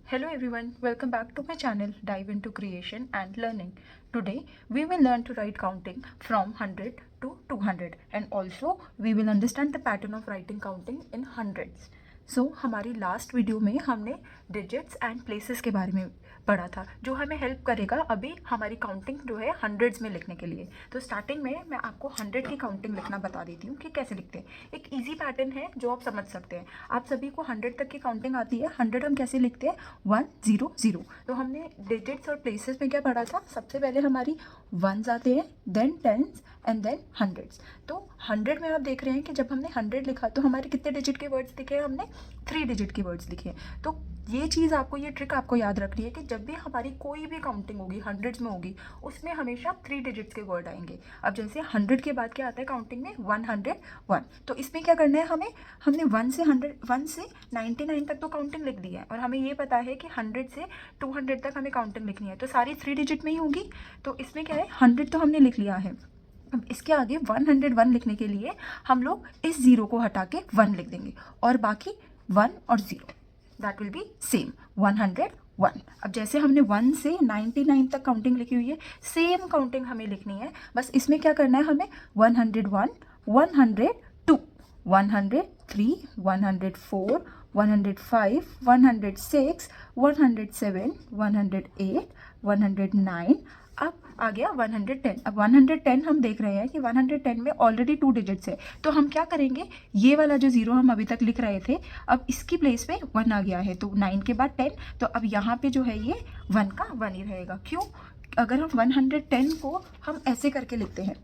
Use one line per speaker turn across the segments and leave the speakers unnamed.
Hello everyone, welcome back to my channel Dive into Creation and Learning. Today we will learn to write counting from 100 to 200 and also we will understand the pattern of writing counting in hundreds. हमारी last video में हमने digits and places के बारे में पढ़ा था जो हमें हेल्प करेगा अभी हमारी काउंटिंग जो है हंड्रेड्स में लिखने के लिए। तो स्टार्टिंग में मैं आपको 100 की काउंटिंग लिखना बता देती हूँ कि कैसे लिखते हैं। एक इजी पैटर्न है जो आप समझ सकते हैं। आप सभी को 100 तक की काउंटिंग आती है। 100 हम कैसे लिखते हैं? 100। तो हमने डिजिट्स और प्लेसेस में क्या पढ़ा था? सबसे पहले हमारी वंस आते हैं, then tens and then hundreds. तो 100 में आप देख रहे हैं कि जब हमने 100 लिखा तो हमारे कितने डिजिट के वर्ड्स लिखे? हमने 3 डिजिट के वर्ड्स लिखे। तो ये चीज़ आपको, ये ट्रिक आपको याद रखनी है कि जब भी हमारी कोई भी काउंटिंग होगी हंड्रेड्स में होगी उसमें हमेशा 3 डिजिट्स के वर्ड आएंगे। अब जैसे 100 के बाद क्या आता है काउंटिंग में? 101। तो इसमें क्या करना है हमें? हमने 1 से 99 तक तो काउंटिंग लिख दी है और हमें ये पता है कि 100 से 200 तक हमें काउंटिंग लिखनी है, तो सारी 3 डिजिट में ही होगी। तो इसमें क्या है, 100 तो हमने लिख लिया है। अब इसके आगे 101 लिखने के लिए हम लोग इस 0 को हटा के 1 लिख देंगे और बाकी 1 और 0 दैट विल बी सेम 101। अब जैसे हमने 1 से 99 तक काउंटिंग लिखी हुई है, सेम काउंटिंग हमें लिखनी है। बस इसमें क्या करना है हमें? 101, 102, 103, 104, 105, 106, 107, 108, 109। अब आ गया 110। अब 110 हम देख रहे हैं कि 110 में ऑलरेडी 2 डिजिट्स है, तो हम क्या करेंगे? ये वाला जो 0 हम अभी तक लिख रहे थे, अब इसकी प्लेस पे 1 आ गया है, तो 9 के बाद 10, तो अब यहाँ पे जो है ये 1 का 1 ही रहेगा। क्यों? अगर हम 110 को हम ऐसे करके लिखते हैं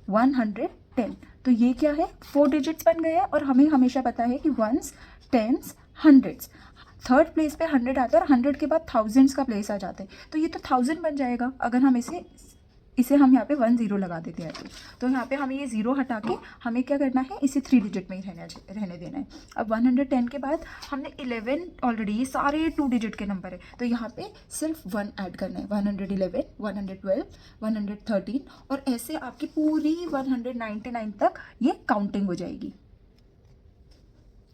110, तो ये क्या है? 4 डिजिट्स बन गए हैं और हमें हमेशा पता है कि ones, tens, hundreds, third place पे 100 आता है और 100 के बाद थाउजेंड्स का प्लेस आ जाता है, तो ये तो 1000 बन जाएगा अगर हम इसे हम यहाँ पे 10 लगा देते हैं। तो यहाँ पे हमें ये 0 हटा के हमें क्या करना है? इसे 3 डिजिट में ही रहने देना है। अब 110 के बाद हमने 11 ऑलरेडी, ये सारे 2 डिजिट के नंबर है, तो यहाँ पे सिर्फ 1 ऐड करना है। 111, 112, 113 और ऐसे आपकी पूरी 199 तक ये काउंटिंग हो जाएगी।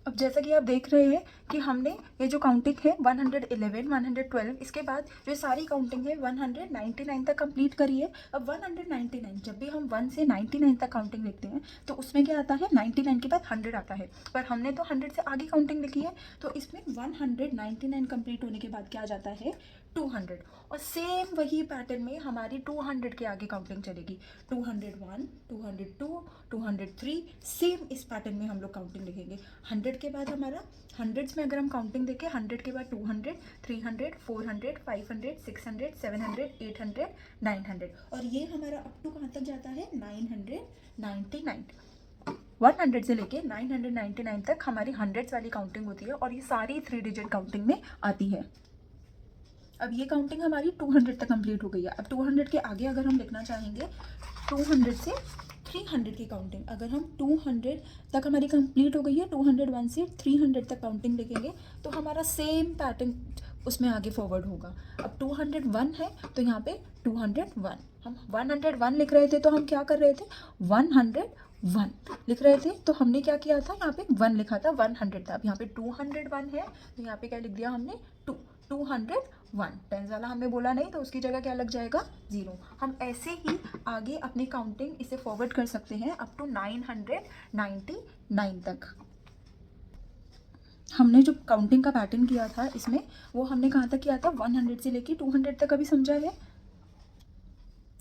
अब जैसा कि आप देख रहे हैं कि हमने ये जो काउंटिंग है 111, 112, इसके बाद जो सारी काउंटिंग है 199 तक कंप्लीट करी है। अब 199, जब भी हम 1 से 99 तक काउंटिंग लिखते हैं तो उसमें क्या आता है? 99 के बाद 100 आता है, पर हमने तो 100 से आगे काउंटिंग लिखी है, तो इसमें 199 कंप्लीट होने के बाद क्या आ जाता है? 200। और सेम वही पैटर्न में हमारी 200 के आगे काउंटिंग चलेगी। 201, 202, 203, सेम इस पैटर्न में हम लोग काउंटिंग लिखेंगे। 100 के बाद हमारा हंड्रेड्स में अगर हम काउंटिंग देखें, 100 के बाद 200, 300, 400, 500, 600, 700, 800, 900 और ये हमारा अप टू कहाँ तक जाता है? 999। 100 से लेके 999 तक हमारी हंड्रेड्स वाली काउंटिंग होती है और ये सारी 3 डिजिट काउंटिंग में आती है। अब ये काउंटिंग हमारी 200 तक कंप्लीट हो गई है। अब 200 के आगे अगर हम लिखना चाहेंगे 200 से 300 की काउंटिंग, अगर हम 200 तक हमारी कंप्लीट हो गई है, 201 से 300 तक काउंटिंग लिखेंगे तो हमारा सेम पैटर्न उसमें आगे फॉरवर्ड होगा। अब 201 है तो यहाँ पे 201, हम 101 लिख रहे थे तो हम क्या कर रहे थे? 101 लिख रहे थे, तो हमने क्या किया था? यहाँ पे 1 लिखा था, 100 था। अब यहाँ पे 201 है तो यहाँ पे क्या लिख दिया हमने? 201। टेंस वाला हमें बोला नहीं तो उसकी जगह क्या लग जाएगा? 0। हम ऐसे ही आगे अपनी काउंटिंग इसे फॉरवर्ड कर सकते हैं अप टू 999 तक। हमने जो काउंटिंग का पैटर्न किया था इसमें, वो हमने कहाँ तक किया था? 100 से लेके 200 तक अभी समझा है।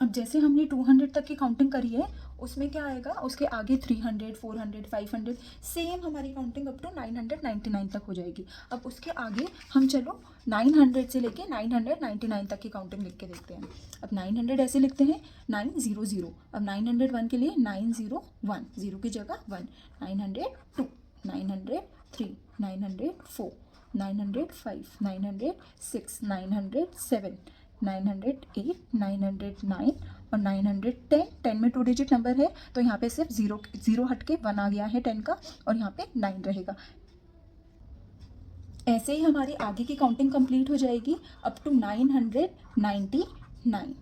अब जैसे हमने 200 तक की काउंटिंग करी है उसमें क्या आएगा? उसके आगे 300, 400, 500, सेम हमारी काउंटिंग अप टू 999 तक हो जाएगी। अब उसके आगे हम चलो 900 से लेके 999 तक की काउंटिंग लिख के देखते हैं। अब 900 ऐसे लिखते हैं 900। अब 901 के लिए 901, 0 की जगह 1, 902, 903, 904, 905, 906, 907, 908, 909 और 910। 10 में 2 डिजिट नंबर है तो यहाँ पे सिर्फ 0 हट के 1 आ गया है 10 का और यहाँ पे 9 रहेगा। ऐसे ही हमारी आगे की काउंटिंग कंप्लीट हो जाएगी अप टू 999।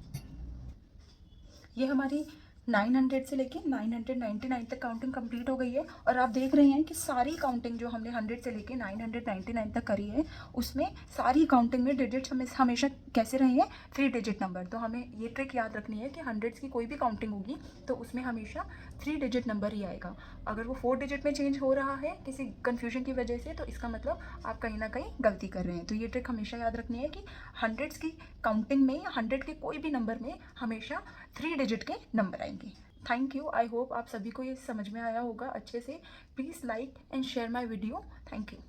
ये हमारी 900 से लेके 999 तक काउंटिंग कंप्लीट हो गई है और आप देख रहे हैं कि सारी काउंटिंग जो हमने 100 से लेके 999 तक करी है उसमें सारी काउंटिंग में डिजिट्स हमेशा कैसे रहे हैं, 3 डिजिट नंबर। तो हमें ये ट्रिक याद रखनी है कि हंड्रेड्स की कोई भी काउंटिंग होगी तो उसमें हमेशा 3 डिजिट नंबर ही आएगा। अगर वो 4 डिजिट में चेंज हो रहा है किसी कन्फ्यूजन की वजह से तो इसका मतलब आप कहीं ना कहीं गलती कर रहे हैं। तो ये ट्रिक हमेशा याद रखनी है कि हंड्रेड्स की काउंटिंग में या 100 के कोई भी नंबर में हमेशा 3 डिजिट के नंबर आएंगे। Thank you. आई होप आप सभी को ये समझ में आया होगा अच्छे से। Please like and share my video. Thank you.